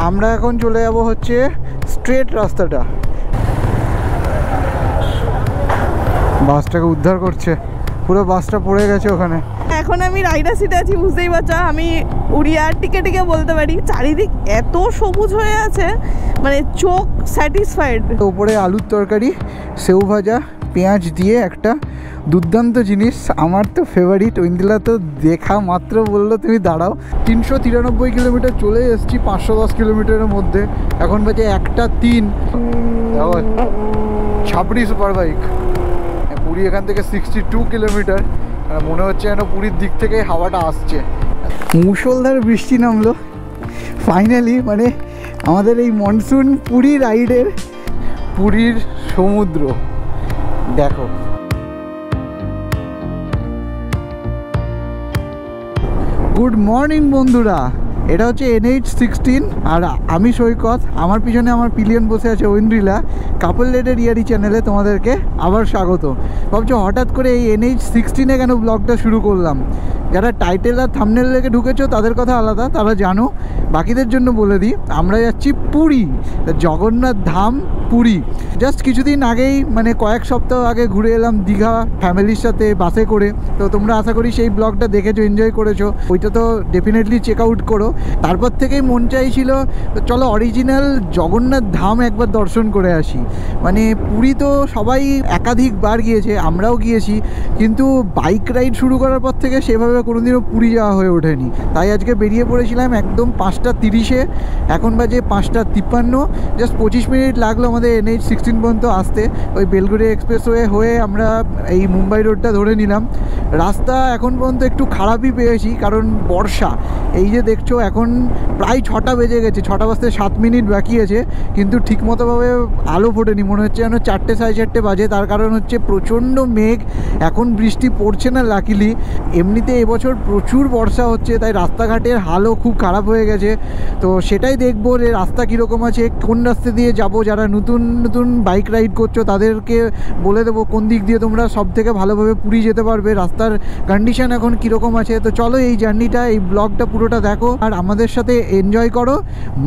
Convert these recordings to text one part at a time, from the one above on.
আমরা এখন চলে যাব হচ্ছে স্ট্রেট রাস্তাটা। বাসটাকে উদ্ধার করছে, পুরো বাসটা পড়ে গেছে ওখানে। এখন আমি রাইডার সিটে আছি, বুঝতেই পারছো। আমি উড়িয়া টিকে বলতে পারি, চারিদিক এত সবুজ হয়ে আছে, মানে চোখ স্যাটিসফাইড। উপরে আলুর তরকারি, সেউ ভাজা, পেঁয়াজ দিয়ে একটা দুর্দান্ত জিনিস, আমার তো ফেভারিট। ঐন্দিলা তো দেখা মাত্র বললো তুমি দাঁড়াও। 393 কিলোমিটার চলে এসেছি 510 কিলোমিটারের মধ্যে। এখন বাজে 1:03। ছাপড়ি সুপার বাইক। পুরী এখান থেকে 62 কিলোমিটার। মনে হচ্ছে যেন পুরীর দিক থেকে হাওয়াটা আসছে। মুষলধারে বৃষ্টি নামলো ফাইনালি, মানে আমাদের এই মনসুন পুরী রাইডের পুরীর সমুদ্র দেখো। গুড মর্নিং বন্ধুরা, এটা হচ্ছে NH16 আর আমি সৈকত। আমার পিছনে আমার পিলিয়ন বসে আছে ঐন্দ্রিলা। কাপল লেডের ইয়ারি চ্যানেলে তোমাদেরকে আবার স্বাগত। ভাবছো হঠাৎ করে এই NH16-এ কেন ব্লগটা শুরু করলাম? যারা টাইটেল আর থাম্বনেল দেখে ঢুকেছো তাদের কথা আলাদা, তারা জানো। বাকিদের জন্য বলে দিই, আমরা যাচ্ছি পুরী, জগন্নাথ ধাম পুরী। জাস্ট কিছুদিন আগেই, মানে কয়েক সপ্তাহ আগে ঘুরে এলাম দীঘা ফ্যামিলির সাথে বাসে করে। তো তোমরা আশা করি সেই ব্লগটা দেখেছো, এনজয় করেছো। ওইটা তো ডেফিনেটলি চেক আউট করো। তারপর থেকেই মন চাইছিল চলো অরিজিনাল জগন্নাথ ধাম একবার দর্শন করে আসি। মানে পুরী তো সবাই একাধিকবার গিয়েছে, আমরাও গিয়েছি, কিন্তু বাইক রাইড শুরু করার পর থেকে সেভাবে কোনোদিনও পুরী যাওয়া হয়ে ওঠেনি। তাই আজকে বেরিয়ে পড়েছিলাম একদম 5:30-এ। এখন বাজে 5:53। জাস্ট 25 মিনিট লাগলো আমাদের NH16 পর্যন্ত আসতে। ওই বেলগুড়ি এক্সপ্রেসওয়ে হয়ে আমরা এই মুম্বাই রোডটা ধরে নিলাম। রাস্তা এখন পর্যন্ত একটু খারাপই পেয়েছি, কারণ বর্ষা। এই যে দেখছো এখন প্রায় 6টা বেজে গেছে, 6টা বাজতে 7 মিনিট বাকি আছে, কিন্তু ঠিকমতোভাবে আলো ফোটেনি। মনে হচ্ছে যেন 4টে 4:30 বাজে। তার কারণ হচ্ছে প্রচণ্ড মেঘ, এখন বৃষ্টি পড়ছে না লাকিলি। এমনিতে এবছর প্রচুর বর্ষা হচ্ছে, তাই রাস্তাঘাটের হালও খুব খারাপ হয়ে গেছে। তো সেটাই দেখবো যে রাস্তা কীরকম আছে, কোন রাস্তা দিয়ে যাব। যারা নতুন নতুন বাইক রাইড করছো তাদেরকে বলে দেবো কোন দিক দিয়ে তোমরা সব থেকে ভালোভাবে পুরী যেতে পারবে, রাস্তার কন্ডিশন এখন কীরকম আছে। তো চলো এই জার্নিটা, এই ব্লগটা পুরোটা দেখো আর আমাদের সাথে এনজয় করো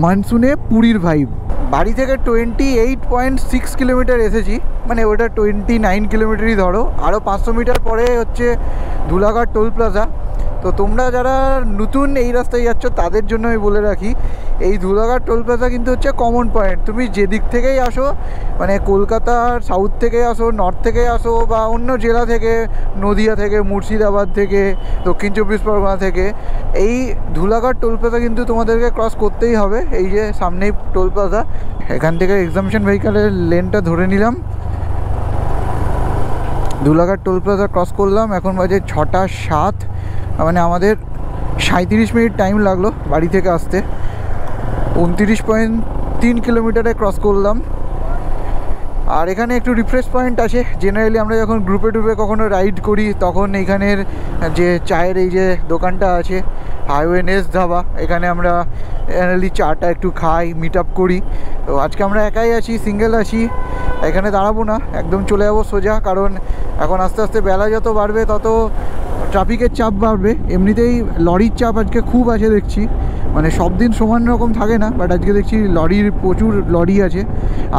মনসুনে পুরীর ভাইব। বাড়ি থেকে 28.6 কিলোমিটার এসেছি, মানে ওটা 29 কিলোমিটারই ধরো। আরও 500 মিটার পরে হচ্ছে ধুলাঘাট টোল প্লাজা। তো তোমরা যারা নতুন এই রাস্তায় যাচ্ছ তাদের জন্য আমি বলে রাখি, এই ধুলাঘাট টোল প্লাজা কিন্তু হচ্ছে কমন পয়েন্ট। তুমি যে দিক থেকেই আসো, মানে কলকাতার সাউথ থেকে আসো, নর্থ থেকে আসো, বা অন্য জেলা থেকে, নদিয়া থেকে, মুর্শিদাবাদ থেকে, দক্ষিণ 24 পরগনা থেকে, এই ধুলাঘাট টোল প্লাজা কিন্তু তোমাদেরকে ক্রস করতেই হবে। এই যে সামনেই টোল প্লাজা, এখান থেকে এক্সামিশন ভেহিক্যালের লেনটা ধরে নিলাম। ধুলাঘাট টোল প্লাজা ক্রস করলাম। এখন বাজে 6:07, মানে আমাদের 37 মিনিট টাইম লাগলো বাড়ি থেকে আসতে। 29.3 কিলোমিটারে ক্রস করলাম। আর এখানে একটু রিফ্রেশ পয়েন্ট আছে। জেনারেলি আমরা যখন গ্রুপে টুপে কখনো রাইড করি তখন এইখানের যে চায়ের এই যে দোকানটা আছে, হাইওয়ে নেস্ট ধাবা, এখানে আমরা জেনারেলি চাটা একটু খাই, মিট আপ করি। তো আজকে আমরা একাই আছি, সিঙ্গেল আছি, এখানে দাঁড়াবো না, একদম চলে যাবো সোজা। কারণ এখন আস্তে আস্তে বেলা যত বাড়বে তত ট্রাফিকের চাপ বাড়বে। এমনিতেই লরির চাপ আজকে খুব আছে দেখছি, মানে সব দিন সমান রকম থাকে না, বাট আজকে দেখছি লরির প্রচুর লরি আছে।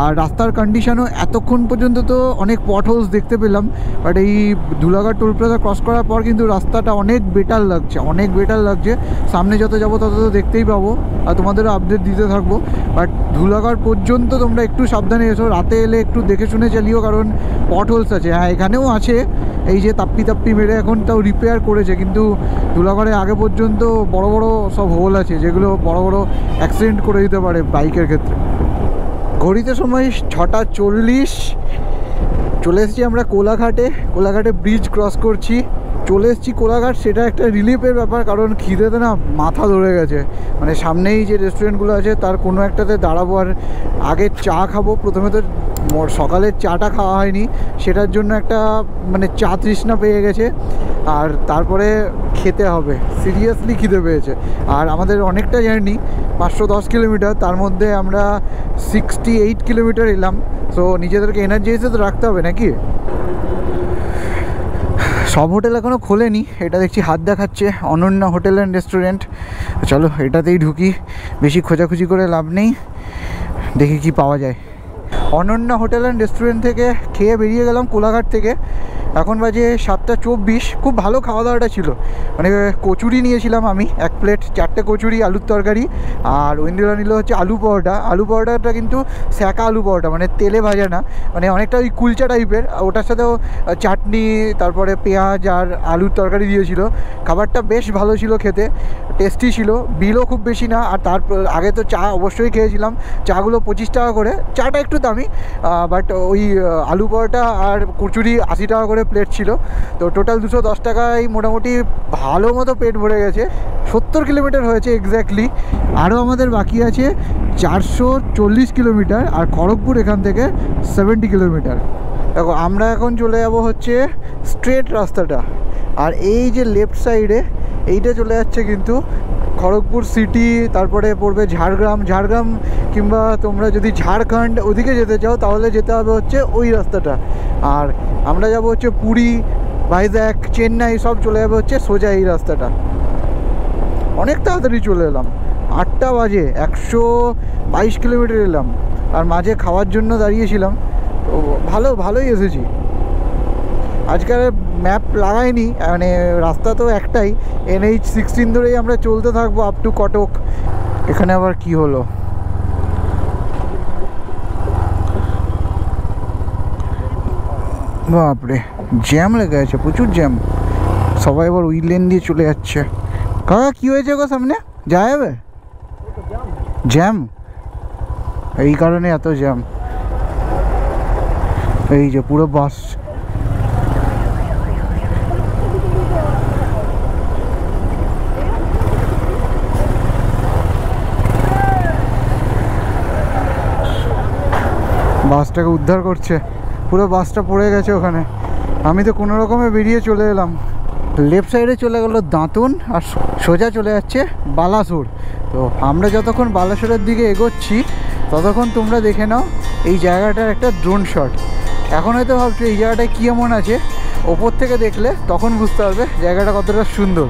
আর রাস্তার কন্ডিশনও এতক্ষণ পর্যন্ত তো অনেক পটহোলস দেখতে পেলাম, বাট এই ধুলাঘাট টোল প্লাজা ক্রস করার পর কিন্তু রাস্তাটা অনেক বেটার লাগছে, অনেক বেটার লাগছে। সামনে যত যাবো তত তো দেখতেই পাবো, আর তোমাদেরও আপডেট দিতে থাকবো। বাট ধুলাঘাট পর্যন্ত তোমরা একটু সাবধানে এসো, রাতে এলে একটু দেখে শুনে চালিও, কারণ পটহোলস আছে। হ্যাঁ, এখানেও আছে, এই যে তাপ্পি মেরে এখন তাও রিপেয়ার করেছে, কিন্তু ধুলাঘাটের আগে পর্যন্ত বড় বড় সব হোল আছে, যেগুলো বড় বড় অ্যাক্সিডেন্ট করে দিতে পারে বাইকের ক্ষেত্রে। ঘড়িতে সময় 6:40। চলে এসেছি আমরা কোলাঘাটে ব্রিজ ক্রস করছি, চলে এসেছি কোলাঘাট। সেটা একটা রিলিফের ব্যাপার, কারণ খিদেতে না মাথা ধরে গেছে। মানে সামনেই যে রেস্টুরেন্টগুলো আছে তার কোনো একটাতে দাঁড়াবো, আর আগে চা খাবো। প্রথমে তো সকালের চাটা খাওয়া হয়নি, সেটার জন্য একটা মানে চা তৃষ্ণা পেয়ে গেছে, আর তারপরে খেতে হবে। সিরিয়াসলি খিদে পেয়েছে। আর আমাদের অনেকটা জার্নি, 510 কিলোমিটার, তার মধ্যে আমরা 68 কিলোমিটার এলাম। সো নিজেদেরকে এনার্জি তো রাখতে হবে নাকি। সব হোটেল এখনও খোলেনি। এটা দেখছি হাত দেখাচ্ছে অনন্যা হোটেল অ্যান্ড রেস্টুরেন্ট। চলো এটাতেই ঢুকি, বেশি খোঁজাখুঁজি করে লাভ নেই, দেখি কি পাওয়া যায়। অনন্যা হোটেল অ্যান্ড রেস্টুরেন্ট থেকে খেয়ে বেরিয়ে গেলাম কোলাঘাট থেকে। এখন বাজে 7:24। খুব ভালো খাওয়া দাওয়াটা ছিল, মানে কচুরি নিয়েছিলাম আমি 1 প্লেট, 4টে কচুরি, আলুর তরকারি, আর ঐন্দ্রিলা নিল হচ্ছে আলু পরোটা। আলু পরোটাটা কিন্তু স্যাকা আলু পরোটা, মানে তেলে ভাজা না, মানে অনেকটা ওই কুলচা টাইপের। ওটার সাথেও চাটনি, তারপরে পেঁয়াজ আর আলুর তরকারি দিয়েছিল। খাবারটা বেশ ভালো ছিল, খেতে টেস্টি ছিল, বিলও খুব বেশি না। আর তার আগে তো চা অবশ্যই খেয়েছিলাম, চাগুলো 25 টাকা করে, চাটা একটু দামি, বাট ওই আলু পরোটা আর কচুরি 80 টাকা করে প্লেট ছিল। তো টোটাল 210 টাকায় মোটামুটি ভালো মতো পেট ভরে গেছে। 70 কিলোমিটার হয়েছে এক্স্যাক্টলি, আরও আমাদের বাকি আছে 440 কিলোমিটার, আর খড়গপুর এখান থেকে 70 কিলোমিটার। দেখো আমরা এখন চলে যাব হচ্ছে স্ট্রেট রাস্তাটা, আর এই যে লেফট সাইডে এইটা চলে যাচ্ছে কিন্তু খড়গপুর সিটি, তারপরে পড়বে ঝাড়গ্রাম, কিংবা তোমরা যদি ঝাড়খণ্ড ওদিকে যেতে চাও তাহলে যেতে হবে হচ্ছে ওই রাস্তাটা। আর আমরা যাব হচ্ছে পুরী, ভাইজ্যাক, চেন্নাই, সব চলে যাবে হচ্ছে সোজা এই রাস্তাটা। অনেক তাড়াতাড়ি চলে এলাম, 8টা বাজে, 122 কিলোমিটার এলাম, আর মাঝে খাওয়ার জন্য দাঁড়িয়েছিলাম। তো ভালোই এসেছি। আজকাল ম্যাপ লাগাইনি, মানে রাস্তা তো একটাই, NH16 ধরেই আমরা চলতে থাকবো আপ টু কটক। এখানে আবার কি হলো? বাপরে, জ্যাম লেগে আছে, প্রচুর জ্যাম। সবাই এবার ওই লেন দিয়ে চলে যাচ্ছে। কাকা কি হয়েছে গো, সামনে যাওয়া যাবে? জ্যাম, এই কারণে এত জ্যাম। এই যে পুরো বাস, বাসটাকে উদ্ধার করছে, পুরো বাসটা পড়ে গেছে ওখানে। আমি তো কোনো রকমে বেরিয়ে চলে এলাম। লেফট সাইডে চলে গেল দাঁতুন, আর সোজা চলে যাচ্ছে বালাসোর। তো আমরা যতক্ষণ বালাসোরের দিকে এগোচ্ছি ততক্ষণ তোমরা দেখে নাও এই জায়গাটার একটা ড্রোন শট। এখন হয়তো ভাবছো এই জায়গাটায় কী এমন আছে, ওপর থেকে দেখলে তখন বুঝতে পারবে জায়গাটা কতটা সুন্দর।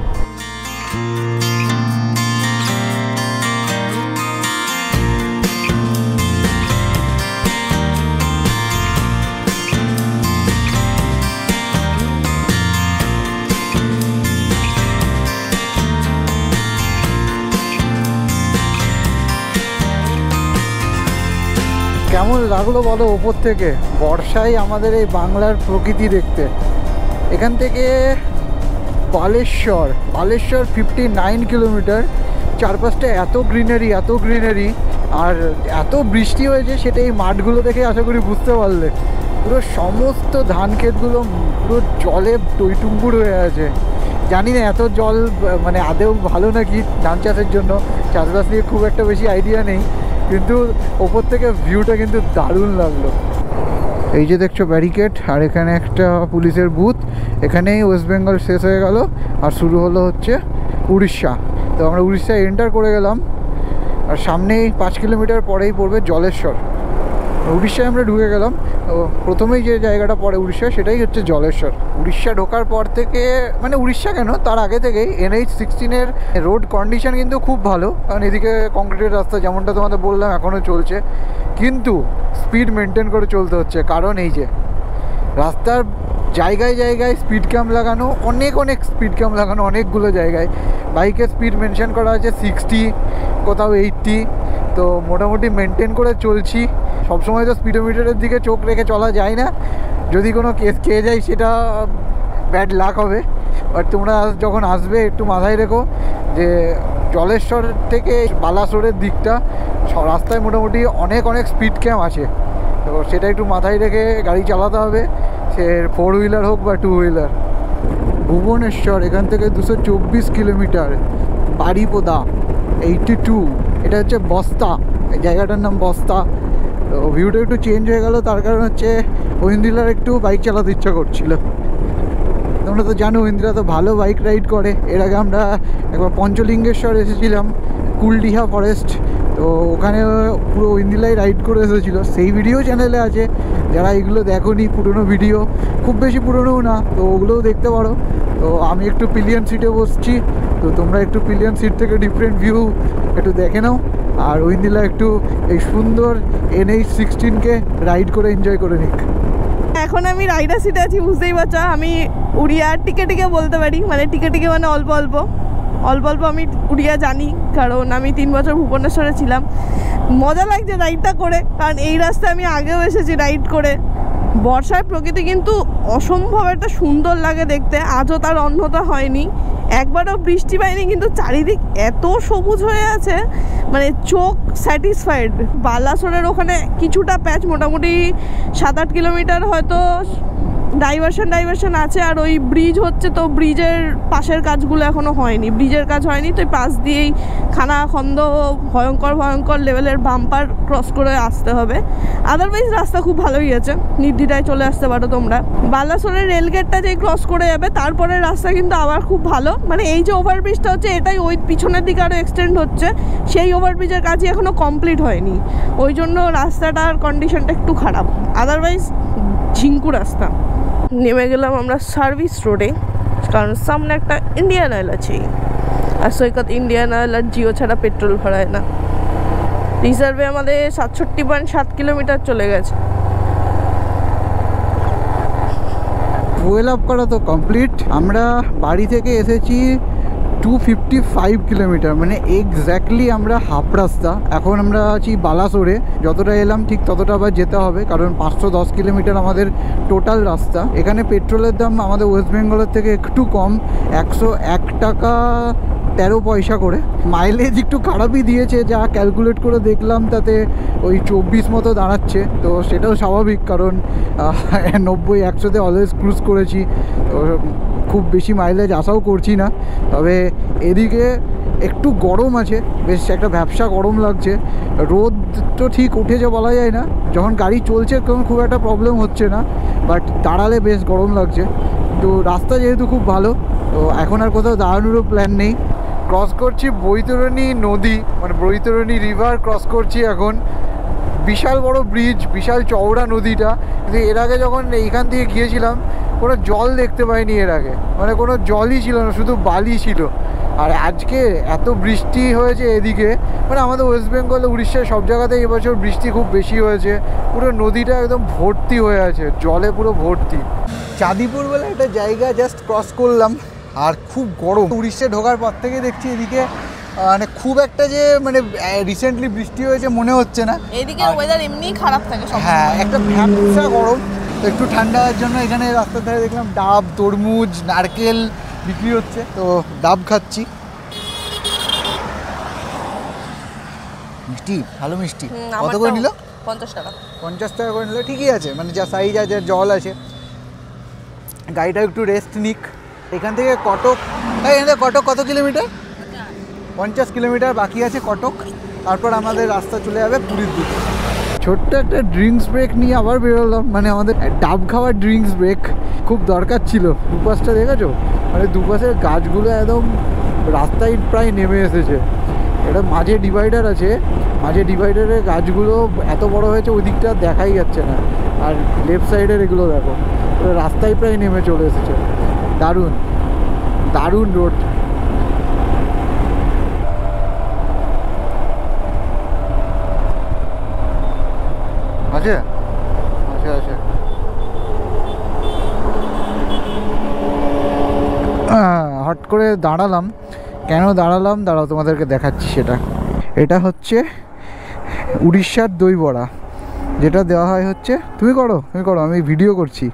কেমন লাগলো বলো ওপর থেকে? বর্ষায় আমাদের এই বাংলার প্রকৃতি দেখতে। এখান থেকে বালেশ্বর 59 কিলোমিটার। চারপাশটা এত গ্রিনারি, আর এত বৃষ্টি হয়েছে সেটা এই মাঠগুলো দেখে আশা করি বুঝতে পারলে। পুরো সমস্ত ধান ক্ষেতগুলো পুরো জলে টইটুম্বুর হয়ে আছে। জানি না এত জল মানে আদেও ভালো নাকি ধান চাষের জন্য, চাষবাস নিয়ে খুব একটা বেশি আইডিয়া নেই, কিন্তু ওপর থেকে ভিউটা কিন্তু দারুণ লাগলো। এই যে দেখছো ব্যারিকেড, আর এখানে একটা পুলিশের বুথ। এখানেই ওয়েস্ট বেঙ্গল শেষ হয়ে গেল, আর শুরু হলো হচ্ছে উড়িষ্যা। তো আমরা উড়িষ্যায় এন্টার করে গেলাম, আর সামনেই 5 কিলোমিটার পরেই পড়বে জলেশ্বর। উড়িষ্যায় আমরা ঢুকে গেলাম। তো প্রথমেই যে জায়গাটা পড়ে উড়িষ্যা, সেটাই হচ্ছে জলেশ্বর। উড়িষ্যা ঢোকার পর থেকে, মানে উড়িষ্যা কেন, তার আগে থেকেই NH16 রোড কন্ডিশন কিন্তু খুব ভালো, কারণ এদিকে কংক্রিটের রাস্তা, যেমনটা তোমাদের বললাম এখনও চলছে, কিন্তু স্পিড মেনটেন করে চলতে হচ্ছে। কারণ এই যে রাস্তার জায়গায় স্পিড ক্যাম্প লাগানো, অনেক স্পিড ক্যাম্প লাগানো, অনেকগুলো জায়গায়। বাইকে স্পিড মেনশন করা আছে 60, কোথাও 80। তো মোটামুটি মেনটেন করে চলছি। সবসময় তো স্পিডোমিটারের দিকে চোখ রেখে চলা যায় না, যদি কোনো কেস খেয়ে যায় সেটা ব্যাড লাক হবে। বাট তোমরা যখন আসবে একটু মাথায় রেখো যে জলেশ্বর থেকে বালাসোরের দিকটা রাস্তায় মোটামুটি অনেক স্পিড ক্যাম্প আছে। তো সেটা একটু মাথায় রেখে গাড়ি চালাতে হবে, সে 4 হুইলার হোক বা 2 হুইলার। ভুবনেশ্বর এখান থেকে 224 কিলোমিটার। বাড়িপোদা 82, এটা হচ্ছে বস্তা, এই জায়গাটার নাম বস্তা। তো ভিউটা একটু চেঞ্জ হয়ে গেল, তার কারণ হচ্ছে ঐন্দ্রিলার একটু বাইক চালাতে ইচ্ছা করছিল। তোমরা তো জানো ঐন্দ্রিলা তো ভালো বাইক রাইড করে। এর আগে আমরা একবার পঞ্চলিঙ্গেশ্বর এসেছিলাম, কুলডিহা ফরেস্ট। তো ওখানে পুরো ঐন্দিলাই রাইড করে এসেছিলো, সেই ভিডিও চ্যানেলে আছে। যারা এগুলো দেখোনি, পুরনো ভিডিও, খুব বেশি পুরনোও না, তো ওগুলোও দেখতে পারো। তো আমি একটু পিলিয়ন সিটে বসছি, তো তোমরা একটু পিলিয়ন সিট থেকে ডিফারেন্ট ভিউ একটু দেখে নাও। আর ঐন্দিলা একটু এই সুন্দর NH16-কে রাইড করে এনজয় করে নিক। এখন আমি রাইডার সিটে আছি, বুঝতেই পারছো। আমি উড়িয়া টিকে বলতে পারি, মানে টিকে মানে অল্প অল্প আমি উড়িয়া জানি, কারণ আমি 3 বছর ভুবনেশ্বরে ছিলাম। মজা লাগছে রাইডটা করে, কারণ এই রাস্তায় আমি আগেও এসেছি রাইড করে। বর্ষার প্রকৃতি কিন্তু অসম্ভব একটা সুন্দর লাগে দেখতে, আজও তার অন্যতা হয়নি। একবারও বৃষ্টি পাইনি, কিন্তু চারিদিক এত সবুজ হয়ে আছে, মানে চোখ স্যাটিসফাইড। বালাসোরের ওখানে কিছুটা প্যাচ, মোটামুটি 7-8 কিলোমিটার হয়তো ডাইভারশন আছে, আর ওই ব্রিজ হচ্ছে, তো ব্রিজের পাশের কাজগুলো এখনও হয়নি, ব্রিজের কাজ হয়নি। তো পাশ দিয়েই খানাখন্দ ভয়ঙ্কর লেভেলের বাম্পার ক্রস করে আসতে হবে। আদারওয়াইজ রাস্তা খুব ভালোই আছে, নির্দ্বিধায় চলে আসতে পারো তোমরা। বালাসোরের রেলগেটটা যেই ক্রস করে যাবে, তারপরে রাস্তা কিন্তু আবার খুব ভালো। মানে এই যে ওভারব্রিজটা হচ্ছে, এটাই ওই পিছনের দিকে আরও এক্সটেন্ড হচ্ছে, সেই ওভারব্রিজের কাজই এখনও কমপ্লিট হয়নি, ওই জন্য রাস্তাটার কন্ডিশনটা একটু খারাপ। আদারওয়াইজ ঝিঙ্কু রাস্তা। নেমে গেলাম আমরা সার্ভিস রোডে, কারণ সামনে একটা ইন্ডিয়ান অয়েল আছে, আর সৈকত ইন্ডিয়ান অয়েল আর জিও ছাড়া পেট্রোল ভরায় না। রিজার্ভে আমাদের 67.7 কিলোমিটার চলে গেছে। ফুয়েল আপ করা তো কমপ্লিট। আমরা বাড়ি থেকে এসেছি 255 কিলোমিটার, মানে এক্স্যাক্টলি আমরা হাফ রাস্তা। এখন আমরা আছি বালাসোরে, যতটা এলাম ঠিক ততটা আবার যেতে হবে, কারণ 510 কিলোমিটার আমাদের টোটাল রাস্তা। এখানে পেট্রোলের দাম আমাদের ওয়েস্ট বেঙ্গলের থেকে একটু কম, 101 টাকা 13 পয়সা করে। মাইলেজ একটু খারাপই দিয়েছে, যা ক্যালকুলেট করে দেখলাম তাতে ওই 24 মতো দাঁড়াচ্ছে। তো সেটাও স্বাভাবিক, কারণ 90-100-তে অলওয়েজ ক্রুজ করেছি, তো খুব বেশি মাইলেজ আশাও করছি না। তবে এদিকে একটু গরম আছে, বেশ একটা ব্যবসা গরম লাগছে। রোদ তো ঠিক উঠেছে বলা যায় না, যখন গাড়ি চলছে তখন খুব একটা প্রবলেম হচ্ছে না, বাট দাঁড়ালে বেশ গরম লাগছে। তো রাস্তা যেহেতু খুব ভালো, তো এখন আর কোথাও দাঁড়ানোরও প্ল্যান নেই। ক্রস করছি বৈতরণী নদী, মানে বৈতরণী রিভার ক্রস করছি এখন। বিশাল বড় ব্রিজ, বিশাল চওড়া নদীটা, কিন্তু এর আগে যখন এইখান থেকে গিয়েছিলাম কোনো জল দেখতে পাইনি এর আগে, মানে কোনো জলই ছিল না, শুধু বালি ছিল। আর আজকে এত বৃষ্টি হয়েছে এদিকে, মানে আমাদের ওয়েস্ট বেঙ্গল, উড়িষ্যার সব জায়গাতেই এবছর বৃষ্টি খুব বেশি হয়েছে। পুরো নদীটা একদম ভর্তি হয়ে আছে, জলে পুরো ভর্তি। চাঁদিপুর বলে একটা জায়গা জাস্ট ক্রস করলাম, আর খুব গরম। উড়িষ্যা ঢোকার পর থেকে দেখছি এদিকে মানে খুব একটা যে মানে রিসেন্টলি বৃষ্টি হয়েছে মনে হচ্ছে না। এদিকে ওয়েদার এমনিই খারাপ থাকে সব। হ্যাঁ, একটা ভ্যাবসা গরম। তো একটু ঠান্ডা হওয়ার জন্য এখানে রাস্তার ধারে দেখলাম ডাব, তরমুজ, নারকেল বিক্রি হচ্ছে, তো ডাব খাচ্ছি। মিষ্টি, ভালো মিষ্টি। কত করে নিল? 50 টাকা। 50 টাকা করে নিল, ঠিকই আছে, মানে যা সাইজ আছে, জল আছে। গাড়িটা একটু রেস্ট নিক। এখান থেকে কটক, কটক কত কিলোমিটার? 50 কিলোমিটার বাকি আছে কটক, তারপর আমাদের রাস্তা চলে যাবে পুরীর দিকে। ছোট্ট একটা ড্রিঙ্কস ব্রেক নিয়ে আবার বেরোলাম, মানে আমাদের ডাব খাওয়ার ড্রিঙ্কস ব্রেক খুব দরকার ছিল। দুপাশটা দেখেছো, মানে দুপাশের গাছগুলো একদম রাস্তায় প্রায় নেমে এসেছে। এটা মাঝে ডিভাইডার আছে, মাঝে ডিভাইডারের গাছগুলো এত বড় হয়েছে ওই দিকটা দেখাই যাচ্ছে না। আর লেফট সাইডের এগুলো দেখো, রাস্তায় প্রায় নেমে চলে এসেছে। দারুণ দারুণ রোড। আছে আছে আছে হট করে দাঁড়ালাম, কেন দাঁড়ালাম দাঁড়াও তোমাদেরকে দেখাচ্ছি সেটা। এটা হচ্ছে উড়িষ্যার দই বড়া, যেটা দেওয়া হয় হচ্ছে, তুমি করো আমি ভিডিও করছি।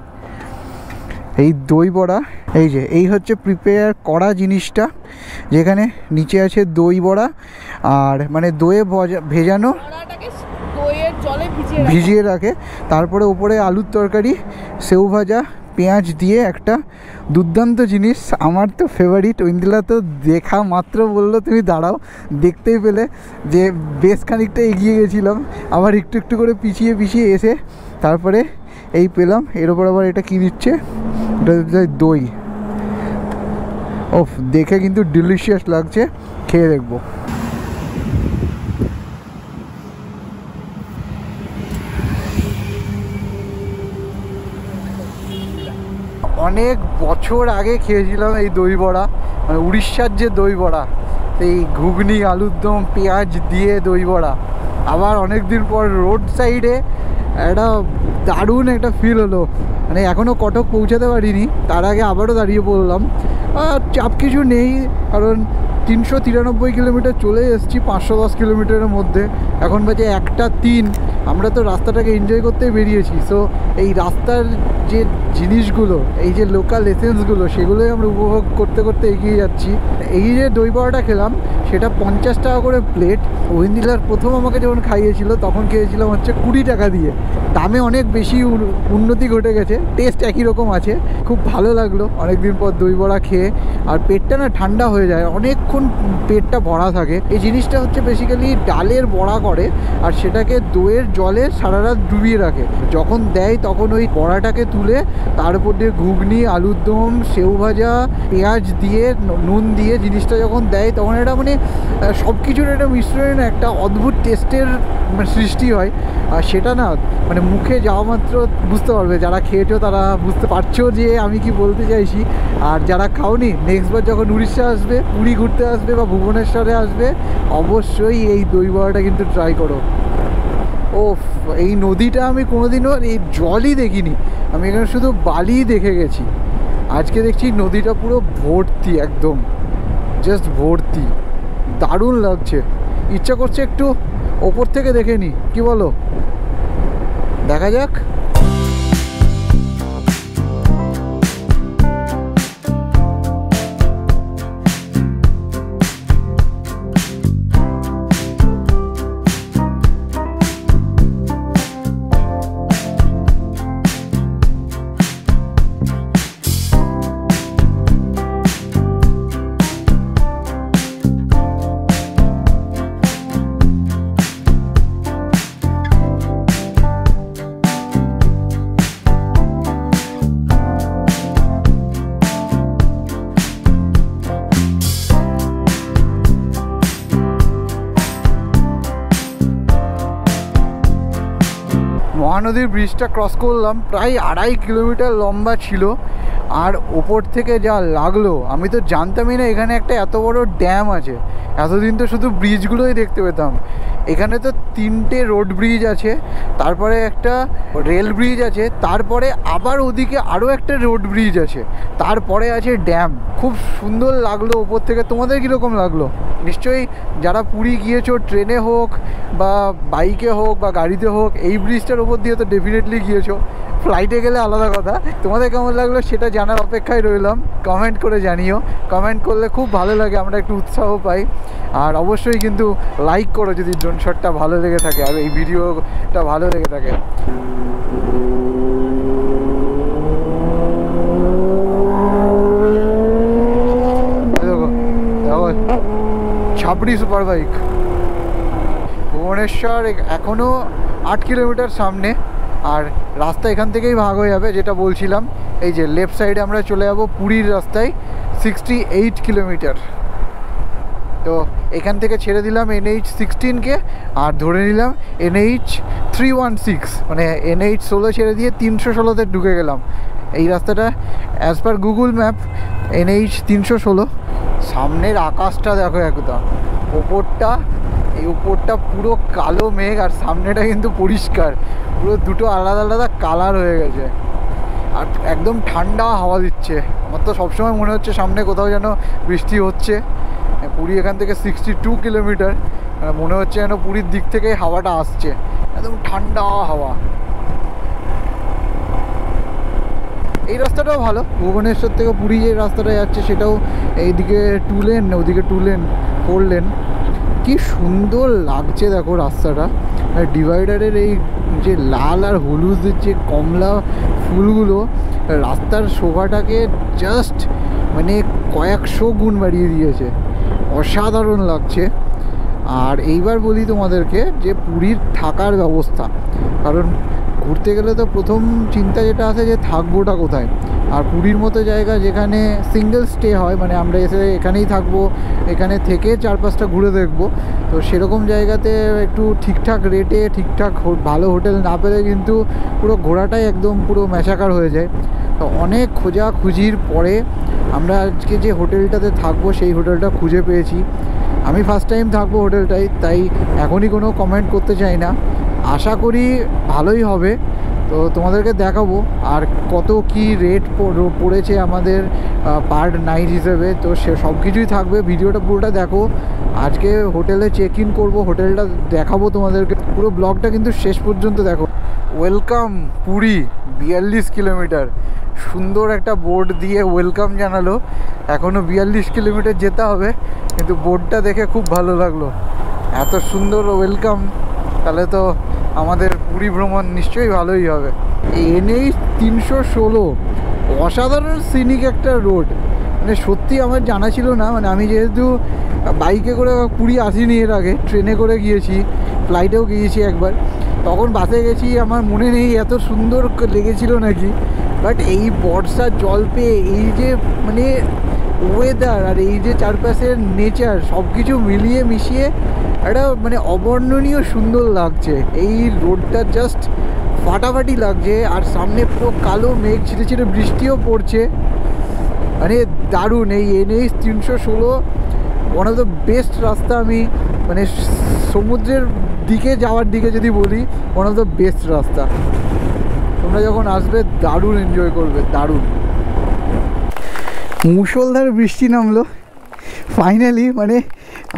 এই দই বড়া, এই হচ্ছে প্রিপেয়ার করা জিনিসটা, যেখানে নিচে আছে দই বড়া, আর মানে দইয়ে ভেজানো, ভিজিয়ে রাখে। তারপরে উপরে আলুর তরকারি, সেউ ভাজা, পেঁয়াজ দিয়ে একটা দুর্দান্ত জিনিস। আমার তো ফেভারিট। ঐন্দিলা তো দেখা মাত্র বললো তুমি দাঁড়াও, দেখতেই পেলে যে বেশ খানিকটা এগিয়ে গেছিলাম, আবার একটু একটু করে পিছিয়ে এসে তারপরে এই পেলাম। এর ওপর আবার এটা কী দিচ্ছে, এটা দই। ওফ, দেখে কিন্তু ডিলিশিয়াস লাগছে, খেয়ে দেখবো। অনেক বছর আগে খেয়েছিলাম এই দই বড়া, মানে উড়িষ্যার যে দই বড়া, এই ঘুগনি আলুর দম পেঁয়াজ দিয়ে দই বড়া। আবার অনেক দিন পর রোড সাইডে একটা দারুণ একটা ফিল হলো। মানে এখনও কটক পৌঁছাতে পারিনি, তার আগে আবারও দাঁড়িয়ে পড়লাম। চাপ কিছু নেই, কারণ 393 কিলোমিটার চলে এসেছি 510 কিলোমিটারের মধ্যে। এখন বাজে 1:03। আমরা তো রাস্তাটাকে এনজয় করতেই বেরিয়েছি। সো এই রাস্তার যে জিনিসগুলো, এই যে লোকাল এসেন্সগুলো, সেগুলোই আমরা উপভোগ করতে করতে এগিয়ে যাচ্ছি। এই যে দই বড়াটা খেলাম সেটা 50 টাকা করে প্লেট। ওয়েন্দিলার প্রথম আমাকে যখন খাইয়েছিল তখন খেয়েছিলাম হচ্ছে 20 টাকা দিয়ে। দামে অনেক বেশি উন্নতি ঘটে গেছে, টেস্ট একই রকম আছে। খুব ভালো লাগলো অনেকদিন পর দই বড়া খেয়ে। আর পেটটা না ঠান্ডা হয়ে যায়, অনেকক্ষণ পেটটা ভরা থাকে। এই জিনিসটা হচ্ছে বেসিক্যালি ডালের বড়া করে, আর সেটাকে দইয়ের জলে সারা রাত ডুবিয়ে রাখে। যখন দেয় তখন ওই বড়াটাকে তুলে তার উপর দিয়ে ঘুগনি আলুর দম সেউ ভাজা পেঁয়াজ দিয়ে নুন দিয়ে জিনিসটা যখন দেয়, তখন এটা মানে সব কিছুর একটা মিশ্রণে একটা অদ্ভুত টেস্টের সৃষ্টি হয়। আর সেটা না মানে মুখে যাওয়া মাত্র বুঝতে পারবে, যারা খেয়েছো তারা বুঝতে পারছো যে আমি কি বলতে চাইছি। আর যারা খাওনি, নেক্সট বার যখন উড়িষ্যা আসবে, পুরী ঘুরতে আসবে বা ভুবনেশ্বরে আসবে, অবশ্যই এই দই বড়াটা কিন্তু ট্রাই করো। ও এই নদীটা আমি কোনোদিনও এই জলই দেখিনি, আমি এখানে শুধু বালি দেখে গেছি। আজকে দেখছি নদীটা পুরো ভর্তি, একদম জাস্ট ভর্তি। দারুণ লাগছে, ইচ্ছা করছে একটু ওপর থেকে দেখে নিই, কি বলো? দেখা যাক। মহানদীর ব্রিজটা ক্রস করলাম, প্রায় 2.5 কিলোমিটার লম্বা ছিল। আর ওপর থেকে যা লাগলো, আমি তো জানতামই না এখানে একটা এত বড় ড্যাম আছে। এতদিন তো শুধু ব্রিজগুলোই দেখতে পেতাম। এখানে তো 3টে রোড ব্রিজ আছে, তারপরে একটা রেল ব্রিজ আছে, তারপরে আবার ওদিকে আরও একটা রোড ব্রিজ আছে, তারপরে আছে ড্যাম। খুব সুন্দর লাগলো ওপর থেকে। তোমাদের কীরকম লাগলো? নিশ্চয়ই যারা পুরী গিয়েছো ট্রেনে হোক বা বাইকে হোক বা গাড়িতে হোক, এই ব্রিজটার ওপর দিয়ে তো ডেফিনেটলি গিয়েছো। ফ্লাইটে গেলে আলাদা কথা। তোমাদের কেমন লাগলো সেটা জানার অপেক্ষায় রইলাম। কমেন্ট করে জানিও, কমেন্ট করলে খুব ভালো লাগে, আমরা একটু উৎসাহ পাই। আর অবশ্যই কিন্তু লাইক করো যদি ড্রোন শটটা ভালো লেগে থাকে আর এই ভিডিওটা ভালো লেগে থাকে। ছাপড়ি সুপার বাইক। ভুবনেশ্বর এখনও 8 কিলোমিটার সামনে, আর রাস্তা এখান থেকেই ভাগ হয়ে যাবে। যেটা বলছিলাম, এই যে লেফট সাইডে আমরা চলে যাব পুরীর রাস্তায়, 68 কিলোমিটার। তো এখান থেকে ছেড়ে দিলাম NH16কে আর ধরে নিলাম NH316, মানে NH16 ছেড়ে দিয়ে 316তে ঢুকে গেলাম। এই রাস্তাটা as per Google map NH316। সামনের আকাশটা দেখো একদম, ওপরটা, এই উপরটা পুরো কালো মেঘ, আর সামনেটা কিন্তু পরিষ্কার, পুরো দুটো আলাদা আলাদা কালার হয়ে গেছে। আর একদম ঠান্ডা হাওয়া দিচ্ছে। আমার তো সবসময় মনে হচ্ছে সামনে কোথাও যেন বৃষ্টি হচ্ছে। পুরী এখান থেকে 62 কিলোমিটার, মনে হচ্ছে যেন পুরীর দিক থেকে হাওয়াটা আসছে, একদম ঠান্ডা হাওয়া। এই রাস্তাটাও ভালো, ভুবনেশ্বর থেকে পুরী যে রাস্তাটা যাচ্ছে সেটাও এইদিকে 2 লেন, ওদিকে 2 লেন 4 লেন। কি সুন্দর লাগছে দেখো রাস্তাটা। আর ডিভাইডারের এই যে লাল আর হলুদের যে কমলা ফুলগুলো রাস্তার শোভাটাকে জাস্ট মানে কয়েকশো গুণ বাড়িয়ে দিয়েছে, অসাধারণ লাগছে। আর এইবার বলি তোমাদেরকে যে পুরীর থাকার ব্যবস্থা, কারণ ঘুরতে গেলে তো প্রথম চিন্তা যেটা আসে যে থাকবোটা কোথায়। আর পুরীর মতো জায়গা যেখানে সিঙ্গেল স্টে হয়, মানে আমরা এসে এখানেই থাকবো, এখানে থেকে 4-5টা ঘুরে দেখবো, তো সেরকম জায়গাতে একটু ঠিকঠাক রেটে ঠিকঠাক ভালো হোটেল না পেলে কিন্তু পুরো ঘোরাটাই একদম পুরো ম্যাচাকার হয়ে যায়। তো অনেক খোঁজাখুঁজির পরে আমরা আজকে যে হোটেলটাতে থাকবো সেই হোটেলটা খুঁজে পেয়েছি। আমি ফার্স্ট টাইম থাকবো হোটেলটায়, তাই এখনই কোনো কমেন্ট করতে চাই না, আশা করি ভালোই হবে। তো তোমাদেরকে দেখাবো আর কত কি রেট পড়েছে আমাদের পার নাইট হিসেবে, তো সে সব কিছুই থাকবে, ভিডিওটা পুরোটা দেখো। আজকে হোটেলে চেক ইন করবো, হোটেলটা দেখাবো তোমাদেরকে, পুরো ব্লগটা কিন্তু শেষ পর্যন্ত দেখো। ওয়েলকাম পুরী 42 কিলোমিটার, সুন্দর একটা বোর্ড দিয়ে ওয়েলকাম জানালো। এখনও 42 কিলোমিটার যেতে হবে, কিন্তু বোর্ডটা দেখে খুব ভালো লাগলো, এত সুন্দর ওয়েলকাম, তাহলে তো আমাদের পুরী ভ্রমণ নিশ্চয়ই ভালোই হবে। NH 316 অসাধারণ সিনিক একটা রোড, মানে সত্যি আমার জানা ছিল না। মানে আমি যেহেতু বাইকে করে পুরী আসিনি এর আগে, ট্রেনে করে গিয়েছি, ফ্লাইটেও গিয়েছি একবার, তখন বাসে গেছি, আমার মনে নেই এত সুন্দর লেগেছিল নাকি। বাট এই বর্ষার জল পেয়ে, এই যে মানে ওয়েদার আর এই যে চারপাশের নেচার সব কিছু মিলিয়ে মিশিয়ে একটা মানে অবর্ণনীয় সুন্দর লাগছে। এই রোডটা জাস্ট ফাটাফাটি লাগছে, আর সামনে পুরো কালো মেঘ, ছিটে ছিটে বৃষ্টিও পড়ছে, মানে দারুণ। এই NH 316 one of the best রাস্তা, আমি মানে সমুদ্রের দিকে যাওয়ার দিকে যদি বলি, ওয়ান অফ দ্য বেস্ট রাস্তা। তোমরা যখন আসবে দারুণ এনজয় করবে, দারুণ। মুষলধারে বৃষ্টি নামলো ফাইনালি, মানে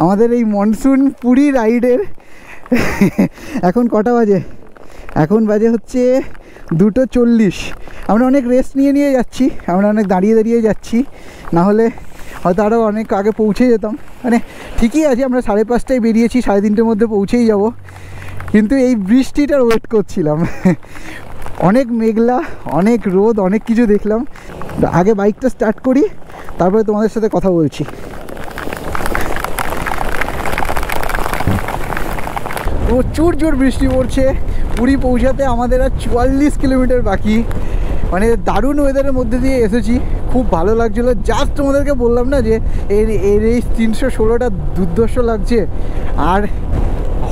আমাদের এই মনসুন পুরী রাইডের এখন কটা বাজে? এখন বাজে হচ্ছে 2:40। আমরা অনেক রেস্ট নিয়ে যাচ্ছি, আমরা অনেক দাঁড়িয়ে যাচ্ছি, না হলে হয়তো আরও অনেক আগে পৌঁছে যেতাম। মানে ঠিকই আছে, আমরা 5:30টায় বেরিয়েছি, 3:30টার মধ্যে পৌঁছেই যাব, কিন্তু এই বৃষ্টিটার ওয়েট করছিলাম। অনেক মেঘলা, অনেক রোদ, অনেক কিছু দেখলাম। আগে বাইকটা স্টার্ট করি, তারপরে তোমাদের সাথে কথা বলছি। প্রচুর জোর বৃষ্টি পড়ছে, পুরী পৌঁছাতে আমাদের আর 44 কিলোমিটার বাকি। মানে দারুণ ওয়েদারের মধ্যে দিয়ে এসেছি, খুব ভালো লাগছিলো। জাস্ট তোমাদেরকে বললাম না যে এই 316টা দুর্ধর্ষ লাগছে, আর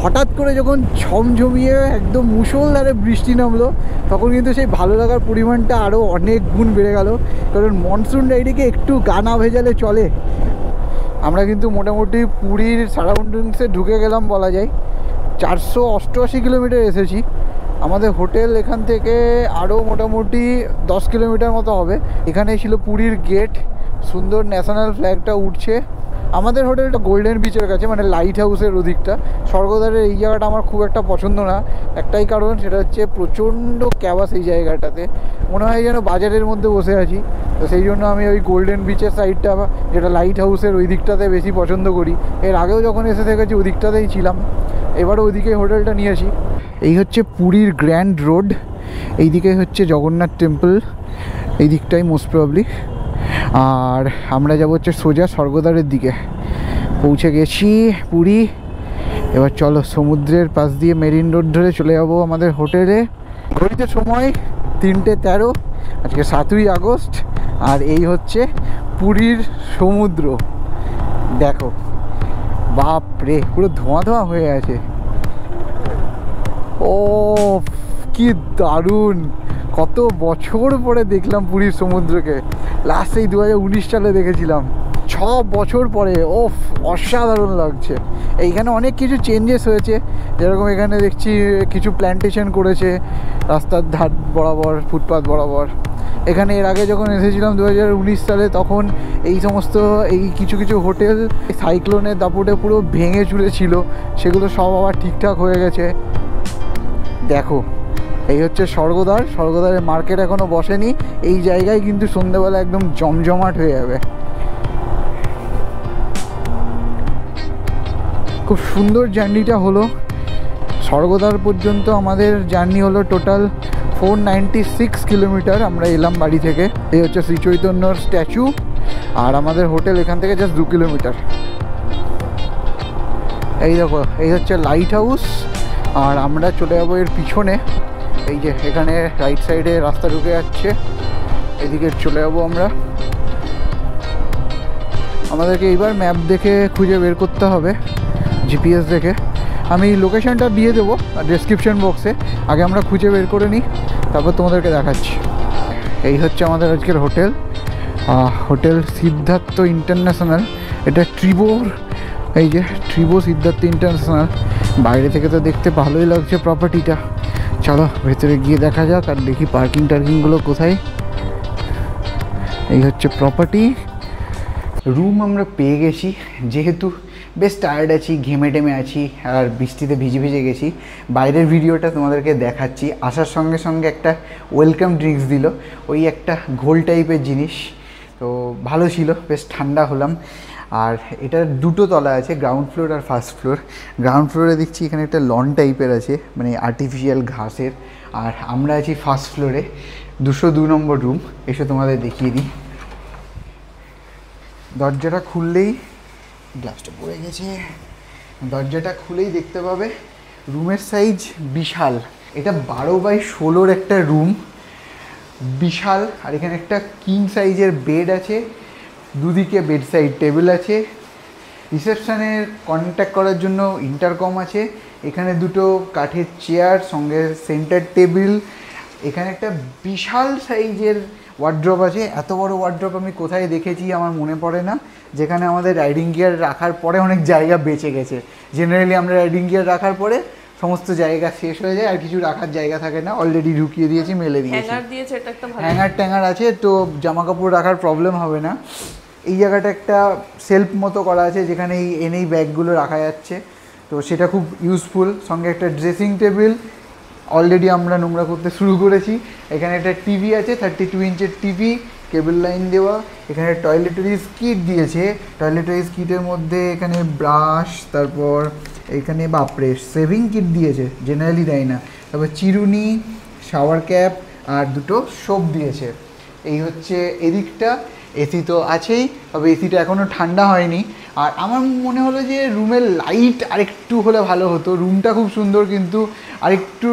হঠাৎ করে যখন ঝমঝমিয়ে একদম মুষলধারে বৃষ্টি নামলো, তখন কিন্তু সেই ভালো লাগার পরিমাণটা আরও অনেক গুণ বেড়ে গেল। কারণ মনসুন রাইডে একটু গা না ভেজালে চলে। আমরা কিন্তু মোটামুটি পুরীর সারাউন্ডিংসে ঢুকে গেলাম বলা যায়। 488 কিলোমিটার এসেছি। আমাদের হোটেল এখান থেকে আরও মোটামুটি 10 কিলোমিটার মতো হবে। এখানে ছিল পুরীর গেট, সুন্দর ন্যাশনাল ফ্ল্যাগটা উঠছে। আমাদের হোটেলটা গোল্ডেন বিচের কাছে, মানে লাইট হাউসের ওদিকটা। স্বর্গদ্বারের এই জায়গাটা আমার খুব একটা পছন্দ না, একটাই কারণ, সেটা হচ্ছে প্রচণ্ড ক্যাবাস এই জায়গাটাতে, মনে হয় যেন বাজারের মধ্যে বসে আছি। তো সেই জন্য আমি ওই গোল্ডেন বিচের সাইডটা, যেটা লাইট হাউসের ওই দিকটাতে বেশি পছন্দ করি। এর আগেও যখন এসে থেকেছি ওই দিকটাতেই ছিলাম, এবারও ওইদিকেই হোটেলটা নিয়েছি। এই হচ্ছে পুরীর গ্র্যান্ড রোড, এইদিকে হচ্ছে জগন্নাথ টেম্পল, এই দিকটাই মোস্ট প্রবলি। আর আমরা যাবো হচ্ছে সোজা স্বর্গদ্বারের দিকে। পৌঁছে গেছি পুরী, এবার চলো সমুদ্রের পাশ দিয়ে মেরিন রোড ধরে চলে যাবো আমাদের হোটেলে। ঘড়িতে সময় 3:13, আজকে 7ই আগস্ট। আর এই হচ্ছে পুরীর সমুদ্র, দেখো বাপরে, পুরো ধোঁয়া ধোঁয়া হয়ে আছে। ও কি দারুণ, কত বছর পরে দেখলাম পুরীর সমুদ্রকে। লাস্ট এই 2019 সালে দেখেছিলাম, 6 বছর পরে। ও অসাধারণ লাগছে। এইখানে অনেক কিছু চেঞ্জেস হয়েছে, যেরকম এখানে দেখছি কিছু প্ল্যান্টেশন করেছে রাস্তার ধার বরাবর, ফুটপাথ বরাবর। এখানে এর আগে যখন এসেছিলাম 2019 সালে, তখন এই সমস্ত এই কিছু কিছু হোটেল সাইক্লোনের দাপটে পুরো ভেঙে চুরে ছিল, সেগুলো সব আবার ঠিকঠাক হয়ে গেছে। দেখো এই হচ্ছে স্বর্গদ্বার, স্বর্গদ্বারের মার্কেট এখনও বসেনি। এই জায়গায় কিন্তু সন্ধ্যেবেলা একদম জমজমাট হয়ে যাবে। খুব সুন্দর জার্নিটা হলো। স্বর্গদ্বার পর্যন্ত আমাদের জার্নি হলো টোটাল 496 কিলোমিটার। আমরা এলাম বাড়ি থেকে। এই হচ্ছে শ্রী চৈতন্যর স্ট্যাচু, আর আমাদের হোটেল এখান থেকে জাস্ট 2 কিলোমিটার। এই দেখো, এই হচ্ছে লাইট হাউস, আর আমরা চলে যাবো এর পিছনে। এই যে এখানে রাইট সাইডে রাস্তা ঢুকে যাচ্ছে, এদিকে চলে যাবো আমরা। আমাদেরকে এইবার ম্যাপ দেখে খুঁজে বের করতে হবে, জিপিএস দেখে। আমি লোকেশনটা দিয়ে দেবো ডেসক্রিপশন বক্সে, আগে আমরা খুঁজে বের করে নিই, তারপর তোমাদেরকে দেখাচ্ছি। এই হচ্ছে আমাদের আজকের হোটেল, হোটেল সিদ্ধার্থ ইন্টারন্যাশনাল। এটা ট্রিবোর, এই যে ট্রিবো সিদ্ধার্থ ইন্টারন্যাশনাল। বাইরে থেকে তো দেখতে ভালোই লাগছে প্রপার্টিটা। চলো ভেতরে গিয়ে দেখা যাক আর দেখি পার্কিং টার্কিংগুলো কোথায়। এই হচ্ছে প্রপার্টি। রুম আমরা পেয়ে গেছি, যেহেতু বেশ টায়ার্ড আছি, ঘেমে টেমে আছি আর বৃষ্টিতে ভিজে ভিজে গেছি। বাইরের ভিডিওটা তোমাদেরকে দেখাচ্ছি। আসার সঙ্গে সঙ্গে একটা ওয়েলকাম ড্রিঙ্কস দিল, ওই একটা ঘোল টাইপের জিনিস, তো ভালো ছিল, বেশ ঠান্ডা হলাম। আর এটা দুটো তলা আছে, গ্রাউন্ড ফ্লোর আর ফার্স্ট ফ্লোর। গ্রাউন্ড ফ্লোরে দেখছি এখানে একটা লন টাইপের আছে, মানে আর্টিফিশিয়াল ঘাসের। আর আমরা আছি ফার্স্ট ফ্লোরে, 202 নম্বর রুম। এসে তোমাদের দেখিয়ে দিই। দরজাটা খুললেই, গ্লাসটা পড়ে গেছে, দরজাটা খুলেই দেখতে পাবে রুমের সাইজ বিশাল। এটা 12x16 একটা রুম, বিশাল। আর এখানে একটা কিং সাইজের বেড আছে, দুদিকে বেড সাইড টেবিল আছে, রিসেপশানের কন্ট্যাক্ট করার জন্য ইন্টারকম আছে, এখানে দুটো কাঠের চেয়ার সঙ্গে সেন্টার টেবিল। এখানে একটা বিশাল সাইজের ওয়ার্ড্রপ আছে। এত বড় ওয়ার্ড্রপ আমি কোথায় দেখেছি আমার মনে পড়ে না, যেখানে আমাদের রাইডিং গিয়ার রাখার পরে অনেক জায়গা বেঁচে গেছে। জেনারেলি আমরা রাইডিং গিয়ার রাখার পরে সমস্ত জায়গা শেষ হয়ে যায়, আর কিছু রাখার জায়গা থাকে না, অলরেডি ঢুকিয়ে দিয়েছি, মেলে দিয়েছি। হ্যাঙ্গার ট্যাঙ্গার আছে, তো জামা কাপড় রাখার প্রবলেম হবে না। এই জায়গাটা একটা সেলফ মতো করা আছে, যেখানে এই ব্যাগগুলো রাখা যাচ্ছে, তো সেটা খুব ইউজফুল। সঙ্গে একটা ড্রেসিং টেবিল, অলরেডি আমরা নোংরা করতে শুরু করেছি। এখানে একটা টিভি আছে, 32 ইঞ্চের টিভি, কেবল লাইন দেওয়া। এখানে টয়লেটারিজ কিট দিয়েছে, টয়লেটারিজ কিটের মধ্যে এখানে ব্রাশ, তারপর এখানে বাপরে সেভিং কিট দিয়েছে, জেনারেলি দেয় না। তারপর চিরুনি, শাওয়ার ক্যাপ আর দুটো সোপ দিয়েছে। এই হচ্ছে এদিকটা। এসি তো আছেই, তবে এসিটা এখনও ঠান্ডা হয়নি। আর আমার মনে হলো যে রুমের লাইট আরেকটু হলে ভালো হতো। রুমটা খুব সুন্দর, কিন্তু আরেকটু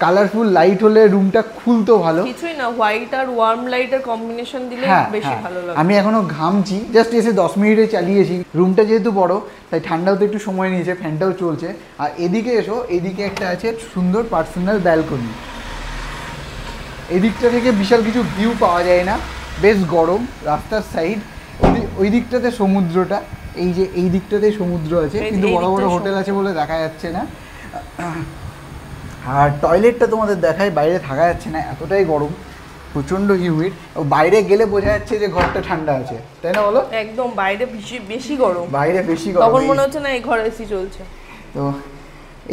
কালারফুল লাইট হলে রুমটা খুলতো ভালো। কিছুই না, হোয়াইট আর ওয়ার্ম লাইটের কম্বিনেশন দিলে বেশি ভালো লাগে। আমি এখনো ঘামছি, জাস্ট এসে 10 মিনিটে চালিয়েছি। রুমটা যেহেতু বড়, তাই ঠান্ডাও তো একটু সময় নিয়েছে, ফ্যানটাও চলছে। আর এদিকে এসো, এদিকে একটা আছে সুন্দর পার্সোনাল ব্যালকনি। এদিকটা থেকে বিশাল কিছু ভিউ পাওয়া যায় না, বেশ গরম। রাস্তার সাইড, ওই দিকটাতে সমুদ্রটা, এই যে এই দিকটাতে সমুদ্র আছে, কিন্তু বড় বড় হোটেল আছে বলে দেখা যাচ্ছে না। আর টয়লেটটা তোমাদের দেখায়, বাইরে থাকা যাচ্ছে না, এতটাই গরম, প্রচণ্ড হিউমিড। বাইরে গেলে বোঝা যাচ্ছে যে ঘরটা ঠান্ডা আছে, তাই না বলো? একদম, বাইরে বেশি গরম, বাইরে বেশি গরম, তখন মনে হচ্ছে না এই ঘরে এসি চলছে। তো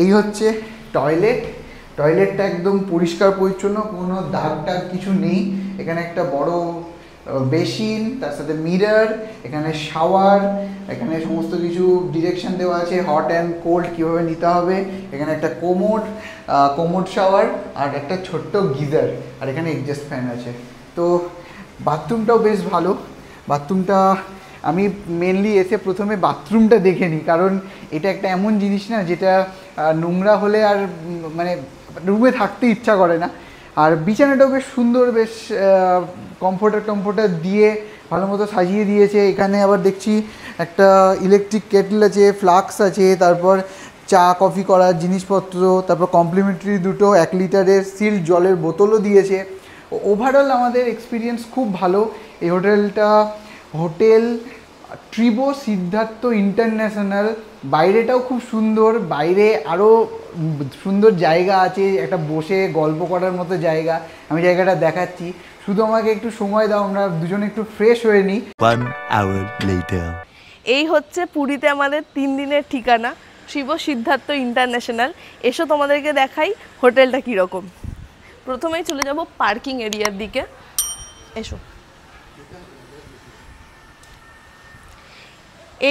এই হচ্ছে টয়লেট। টয়লেটটা একদম পরিষ্কার পরিচ্ছন্ন, কোনো দাগ টাগ কিছু নেই। এখানে একটা বড় বেসিন, তার সাথে মিরর, এখানে শাওয়ার, এখানে সমস্ত কিছু ডিরেকশন দেওয়া আছে, হট অ্যান্ড কোল্ড কীভাবে নিতে হবে। এখানে একটা কোমোড শাওয়ার আর একটা ছোট্ট গিজার, আর এখানে এক্সস্ট ফ্যান আছে। তো বাথরুমটাও বেশ ভালো। বাথরুমটা আমি মেনলি এসে প্রথমে বাথরুমটা দেখে নিই, কারণ এটা একটা এমন জিনিস না যেটা নোংরা হলে আর মানে রুমে থাকতে ইচ্ছা করে না। আর বিছানাটাও বেশ সুন্দর, বেশ কমফোর্টার দিয়ে ভালো মতো সাজিয়ে দিয়েছে। এখানে আবার দেখছি একটা ইলেকট্রিক কেটল আছে, ফ্লাক্স আছে, তারপর চা কফি করার জিনিসপত্র, তারপর কমপ্লিমেন্টারি দুটো 1 লিটারের সিল্ড জলের বোতলও দিয়েছে। ওভারঅল আমাদের এক্সপিরিয়েন্স খুব ভালো। এই হোটেলটা হোটেল ট্রিবো সিদ্ধার্থ ইন্টারন্যাশনাল। বাইরেটাও খুব সুন্দর, বাইরে আরও সুন্দর জায়গা আছে, একটা বসে গল্প করার মতো জায়গা। আমি জায়গাটা দেখাচ্ছি, শুধু আমাকে একটু সময় দাও, আমরা দুজনে একটু ফ্রেশ হয়ে নিই। 1 hour later. এই হচ্ছে পুরীতে আমাদের 3 দিনের ঠিকানা, ট্রিবো সিদ্ধার্থ ইন্টারন্যাশনাল। এসো তোমাদেরকে দেখাই হোটেলটা কীরকম। প্রথমেই চলে যাব পার্কিং এরিয়ার দিকে, এসো।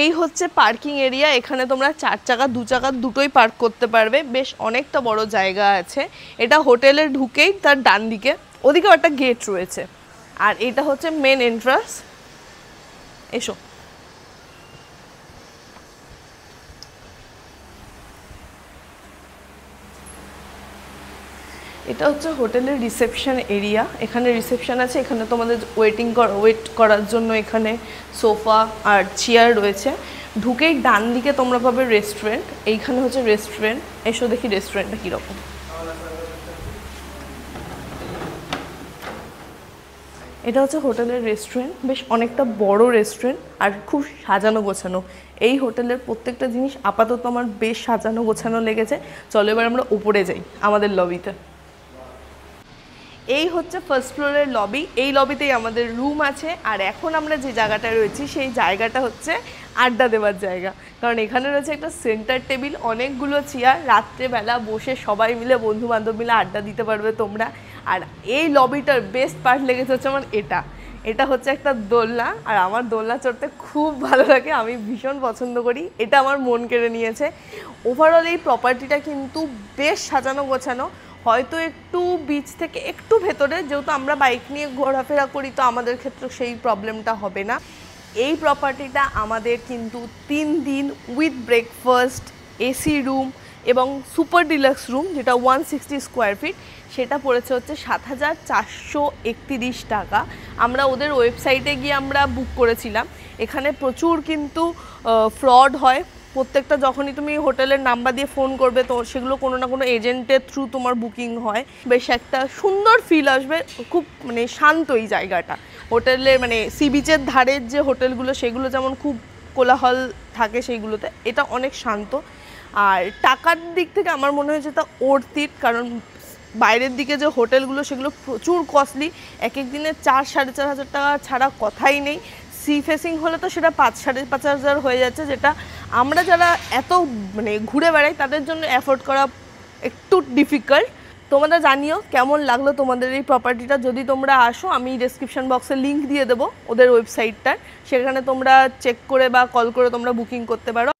এই হচ্ছে পার্কিং এরিয়া। এখানে তোমরা 4 চাকা 2 চাকা দুটোই পার্ক করতে পারবে, বেশ অনেকটা বড় জায়গা আছে। এটা হোটেলে ঢুকেই তার ডান দিকে, ওদিকেও একটা গেট রয়েছে। আর এটা হচ্ছে মেন এন্ট্রান্স, এসো। এটা হচ্ছে হোটেলের রিসেপশন এরিয়া। এখানে রিসেপশন আছে, এখানে তোমাদের ওয়েট করার জন্য এখানে সোফা আর চেয়ার রয়েছে। ঢুকেই ডান দিকে তোমরা পাবে রেস্টুরেন্ট, এইখানে হচ্ছে রেস্টুরেন্ট। এসো দেখি রেস্টুরেন্টটা কীরকম। এটা হচ্ছে হোটেলের রেস্টুরেন্ট, বেশ অনেকটা বড় রেস্টুরেন্ট আর খুব সাজানো গোছানো। এই হোটেলের প্রত্যেকটা জিনিস আপাতত আমার বেশ সাজানো গোছানো লেগেছে। চলো এবার আমরা উপরে যাই আমাদের লবিতে। এই হচ্ছে ফার্স্ট ফ্লোরের লবি। এই লবিতেই আমাদের রুম আছে। আর এখন আমরা যে জায়গাটায় রয়েছি সেই জায়গাটা হচ্ছে আড্ডা দেওয়ার জায়গা, কারণ এখানে রয়েছে একটা সেন্টার টেবিল, অনেকগুলো চেয়ার। রাত্রেবেলা বসে সবাই মিলে বন্ধু বান্ধব মিলে আড্ডা দিতে পারবে তোমরা। আর এই লবিটার বেস্ট পার্ট লেগেছে হচ্ছে আমার এটা হচ্ছে একটা দোলনা, আর আমার দোলনা চড়তে খুব ভালো লাগে, আমি ভীষণ পছন্দ করি। এটা আমার মন কেড়ে নিয়েছে। ওভারঅল এই প্রপার্টিটা কিন্তু বেশ সাজানো গোছানো। হয়তো একটু বিচ থেকে একটু ভেতরে, যেহেতু আমরা বাইক নিয়ে ঘোরাফেরা করি তো আমাদের ক্ষেত্রে সেই প্রবলেমটা হবে না। এই প্রপার্টিটা আমাদের কিন্তু 3 দিন উইথ ব্রেকফাস্ট, এসি রুম এবং সুপার ডিলাক্স রুম, যেটা 160 স্কোয়ার ফিট, সেটা পড়েছে হচ্ছে 7,431 টাকা। আমরা ওদের ওয়েবসাইটে গিয়ে আমরা বুক করেছিলাম। এখানে প্রচুর কিন্তু ফ্রড হয়। প্রত্যেকটা যখনই তুমি হোটেলের নাম্বার দিয়ে ফোন করবে তো সেগুলো কোনো না কোনো এজেন্টের থ্রু তোমার বুকিং হয়। বেশ একটা সুন্দর ফিল আসবে, খুব মানে শান্ত এই জায়গাটা। হোটেলের মানে সি বিচের ধারের যে হোটেলগুলো সেগুলো যেমন খুব কোলাহল থাকে সেইগুলোতে, এটা অনেক শান্ত। আর টাকার দিক থেকে আমার মনে হয়েছে তা অর্থিত, কারণ বাইরের দিকে যে হোটেলগুলো সেগুলো প্রচুর কস্টলি। এক এক দিনে 4-4.5 হাজার টাকা ছাড়া কথাই নেই। সি ফেসিং হলে তো সেটা 5-5.5 হাজার হয়ে যাচ্ছে, যেটা আমরা যারা এত মানে ঘুরে বেড়াই তাদের জন্য অ্যাফোর্ড করা একটু ডিফিকাল্ট। তোমরা জানিও কেমন লাগলো তোমাদের এই প্রপার্টিটা। যদি তোমরা আসো, আমি ডেসক্রিপশন বক্সে লিঙ্ক দিয়ে দেবো ওদের ওয়েবসাইটটার, সেখানে তোমরা চেক করে বা কল করে তোমরা বুকিং করতে পারো।